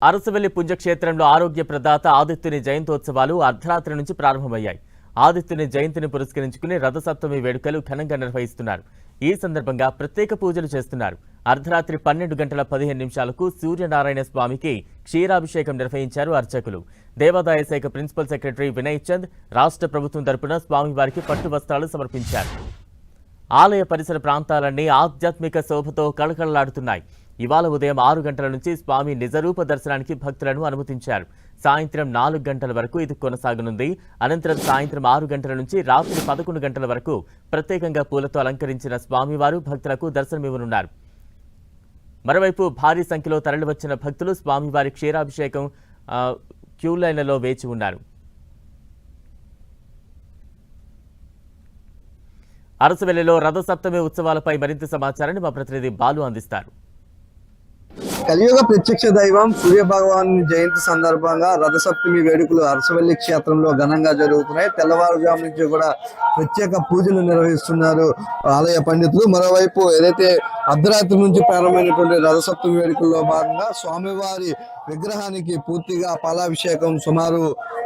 అరసవెల్లి పుణ్యక్షేత్రంలో ఆరోగ్య ప్రదాత ఆదిత్యుని జయంతోత్సవాలు అర్ధరాత్రి నుంచి ప్రారంభమయ్యాయి. ఆదిత్యుని జయంతిని పురస్కరించుకుని రథసప్తమి వేడుకలు ఘనంగా నిర్వహిస్తున్నారు. ఈ సందర్భంగా ప్రత్యేక పూజలు చేస్తున్నారు. అర్ధరాత్రి 12:15 సూర్యనారాయణ స్వామికి క్షీరాభిషేకం నిర్వహించారు అర్చకులు. దేవాదాయ శాఖ ప్రిన్సిపల్ సెక్రటరీ వినయ్ చంద్ రాష్ట్ర ప్రభుత్వం తరపున స్వామివారికి పట్టు వస్త్రాలు సమర్పించారు. ఆలయ పరిసర ప్రాంతాలన్నీ ఆధ్యాత్మిక శోభతో కళకళలాడుతున్నాయి. ఇవాళ ఉదయం 6 గంటల నుంచి స్వామి నిజరూప దర్శనానికి భక్తులను అనుమతించారు. సాయంత్రం 4 గంటల వరకు ఇది కొనసాగనుంది. అనంతరం సాయంత్రం 6 గంటల నుంచి రాత్రి 11 గంటల వరకు ప్రత్యేకంగా పూలతో అలంకరించిన స్వామివారు భక్తులకు దర్శనమివ్వనున్నారు. మరోవైపు భారీ సంఖ్యలో తరలివచ్చిన భక్తులు స్వామివారి క్షీరాభిషేకం క్యూ లైన్లలో వేచి ఉన్నారు. అరసవెల్లిలో రథసప్తమి ఉత్సవాలపై మరింత సమాచారాన్ని మా ప్రతినిధి బాలు అందిస్తారు. కలియుగ ప్రత్యక్ష దైవం సూర్య భగవాన్ జయంతి సందర్భంగా రథసప్తమి వేడుకలు అరసవెల్లి క్షేత్రంలో ఘనంగా జరుగుతున్నాయి. తెల్లవారుజాము నుంచి కూడా ప్రత్యేక పూజలు నిర్వహిస్తున్నారు ఆలయ పండితులు. మరోవైపు ఏదైతే అర్ధరాత్రి నుంచి ప్రారంభమైనటువంటి రథసప్తమి వేడుకల్లో భాగంగా స్వామివారి విగ్రహానికి పూర్తిగా పాలాభిషేకం సుమారు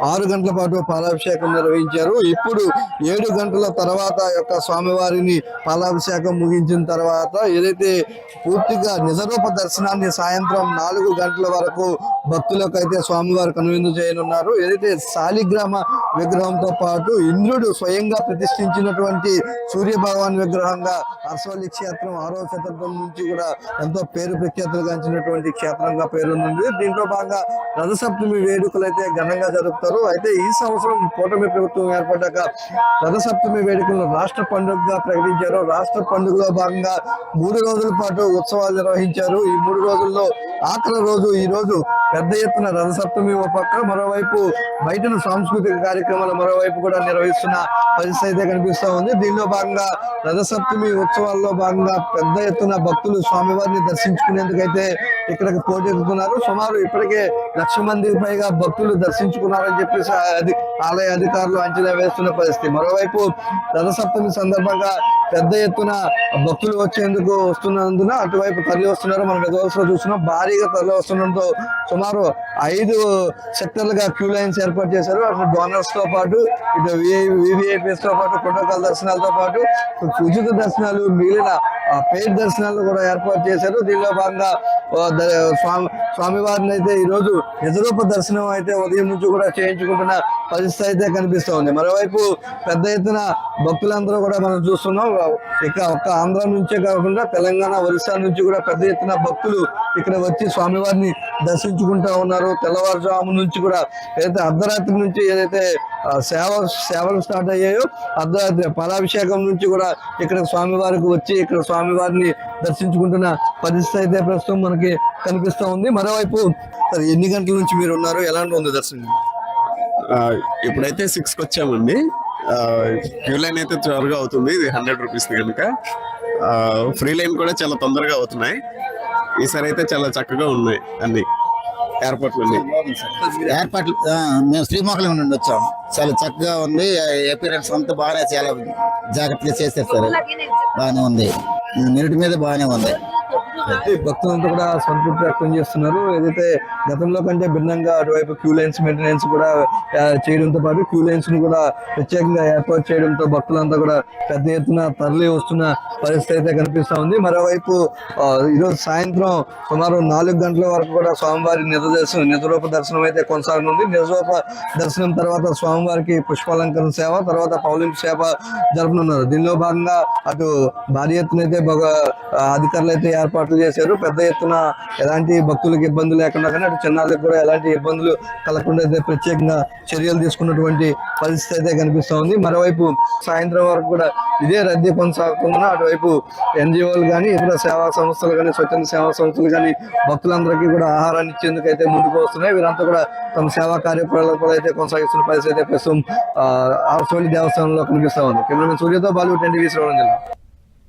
6 గంటల పాటు పాలాభిషేకం నిర్వహించారు. ఇప్పుడు 7 గంటల తర్వాత యొక్క స్వామివారిని పాలాభిషేకం ముగించిన తర్వాత ఏదైతే పూర్తిగా నిజరూప దర్శనాన్ని సాయంత్రం 4 గంటల వరకు భక్తులకు అయితే స్వామివారు కనువిందు చేయనున్నారు. ఏదైతే శాలిగ్రామ విగ్రహంతో పాటు ఇంద్రుడు స్వయంగా ప్రతిష్ఠించినటువంటి సూర్య భగవాన్ విగ్రహంగా అరసవల్లి క్షేత్రం 6వ శతాబ్దం నుంచి కూడా ఎంతో పేరు ప్రఖ్యాతులు గాంచినటువంటి క్షేత్రంగా పేరుంది. దీంట్లో భాగంగా రథసప్తమి వేడుకలు అయితే ఘనంగా జరుపుతారు. అయితే ఈ సంవత్సరం కూటమి ప్రభుత్వం ఏర్పడ్డాక రథసప్తమి వేడుకలను రాష్ట్ర పండుగగా ప్రకటించారు. రాష్ట్ర పండుగలో భాగంగా 3 రోజుల పాటు ఉత్సవాలు నిర్వహించారు. ఈ 3 రోజుల్లో ఆఖరి రోజు ఈ రోజు పెద్ద ఎత్తున రథసప్తమి ఒక పక్క, మరోవైపు బయటను సాంస్కృతిక కార్యక్రమాలు మరోవైపు కూడా నిర్వహిస్తున్న పరిస్థితి అయితే కనిపిస్తా ఉంది. దీనిలో భాగంగా రథసప్తమి ఉత్సవాల్లో భాగంగా పెద్ద ఎత్తున భక్తులు స్వామివారిని దర్శించుకునేందుకైతే ఇక్కడికి పోటెత్తుతున్నారు. సుమారు ఇప్పటికే 1,00,000 మందికి పైగా భక్తులు దర్శించుకున్నారని చెప్పేసి ఆలయ అధికారులు అంచనా వేస్తున్న పరిస్థితి. మరోవైపు రథసప్తమి సందర్భంగా పెద్ద ఎత్తున భక్తులు వచ్చేందుకు వస్తున్నందున అటువైపు తరలి వస్తున్నారు. మనం ఎదురులో చూస్తున్నాం, భారీగా తరలి వస్తుండడంతో సుమారు 5 సెక్టర్లుగా క్యూ లైన్స్ ఏర్పాటు చేశారు. అటు డోనర్స్ తో పాటు ఇటు వివిఐపీస్ తో పాటు ప్రోటోకాల్ దర్శనాలతో పాటు ఉచిత దర్శనాలు, మిగిలిన పెయిడ్ దర్శనాలు కూడా ఏర్పాటు చేశారు. దీనిలో భాగంగా స్వామివారిని అయితే ఈ రోజు నిజరూప దర్శనం అయితే ఉదయం నుంచి కూడా చేయించుకుంటున్న పరిస్థితి అయితే కనిపిస్తూ ఉంది. మరోవైపు పెద్ద ఎత్తున భక్తులందరూ కూడా మనం చూస్తున్నాం. ఇక ఒక్క ఆంధ్ర నుంచే కాకుండా తెలంగాణ, ఒరిస్సా నుంచి కూడా పెద్ద ఎత్తున భక్తులు ఇక్కడ వచ్చి స్వామివారిని దర్శించుకుంటా ఉన్నారు. తెల్లవారుజాము నుంచి కూడా ఏదైతే అర్ధరాత్రి నుంచి ఏదైతే సేవలు స్టార్ట్ అయ్యాయో అర్ధరాత్రి పాలాభిషేకం నుంచి కూడా ఇక్కడ స్వామివారికి వచ్చి ఇక్కడ స్వామివారిని దర్శించుకుంటున్న పరిస్థితి అయితే ప్రస్తుతం మనకి కనిపిస్తూ ఉంది. మరోవైపు ఎన్ని గంటల నుంచి మీరు ఉన్నారు, ఎలాంటి ఉంది దర్శనం? ఇప్పుడైతే 6కి వచ్చామండి. క్యూ లైన్ అయితే త్వరగా అవుతుంది. ఇది 100 రూపీస్ కనుక ఫ్రీ లైన్ కూడా చాలా తొందరగా అవుతున్నాయి. ఈసారి అయితే చాలా చక్కగా ఉన్నాయి అన్ని ఏర్పాట్లు. మేము శ్రీమోహలం నుండి వచ్చాం. చాలా చక్కగా ఉంది. అపీరెన్స్ అంతా బాగానే చాలా జాగ్రత్తగా చేసేస్తారు. బాగానే ఉంది, మెరిట్ మీద బాగానే ఉంది. భక్తులంతా కూడా సంతృప్తి వ్యక్తం చేస్తున్నారు. ఏదైతే గతంలో కంటే భిన్నంగా అటువైపు క్యూ లైన్స్ మెయింటెనెన్స్ కూడా చేయడంతో పాటు క్యూ లైన్స్ ను కూడా ప్రత్యేకంగా ఏర్పాటు చేయడంతో భక్తులంతా కూడా పెద్ద ఎత్తున తరలి వస్తున్న పరిస్థితి అయితే కనిపిస్తా ఉంది. మరోవైపు ఈరోజు సాయంత్రం సుమారు 4 గంటల వరకు కూడా స్వామివారి నిజరూప దర్శనం అయితే కొనసాగనుంది. నిజరూప దర్శనం తర్వాత స్వామివారికి పుష్పాలంకరణ సేవ, తర్వాత పౌలింపు సేవ జరపనున్నారు. దీనిలో భాగంగా అటు భారీ ఎత్తున అయితే అధికారులు అయితే ఏర్పాట్లు చేశారు. పెద్ద ఎత్తున ఎలాంటి భక్తులకు ఇబ్బందులు లేకుండా కానీ అటు చిన్నారులకు కూడా ఎలాంటి ఇబ్బందులు కలగకుండా అయితే ప్రత్యేకంగా చర్యలు తీసుకున్నటువంటి పరిస్థితి అయితే కనిపిస్తూ ఉంది. మరోవైపు సాయంత్రం వరకు కూడా ఇదే రద్దీ కొనసాగుతుందని అటువైపు ఎన్జిఓలు కానీ ఇతర సేవా సంస్థలు కానీ స్వచ్ఛంద సేవా సంస్థలు కానీ భక్తులందరికీ కూడా ఆహారాన్ని ఇచ్చేందుకు అయితే ముందుకు వస్తున్నాయి. వీరంతా కూడా తమ సేవా కార్యక్రమాలు అయితే కొనసాగిస్తున్న పరిస్థితి అయితే ప్రస్తుతం అరసవల్లి దేవస్థానంలో కనిపిస్తూ ఉంది. కెమెరామెన్ సూర్యతో బాలు, 10 టీవీ శ్రవణం జిల్లా.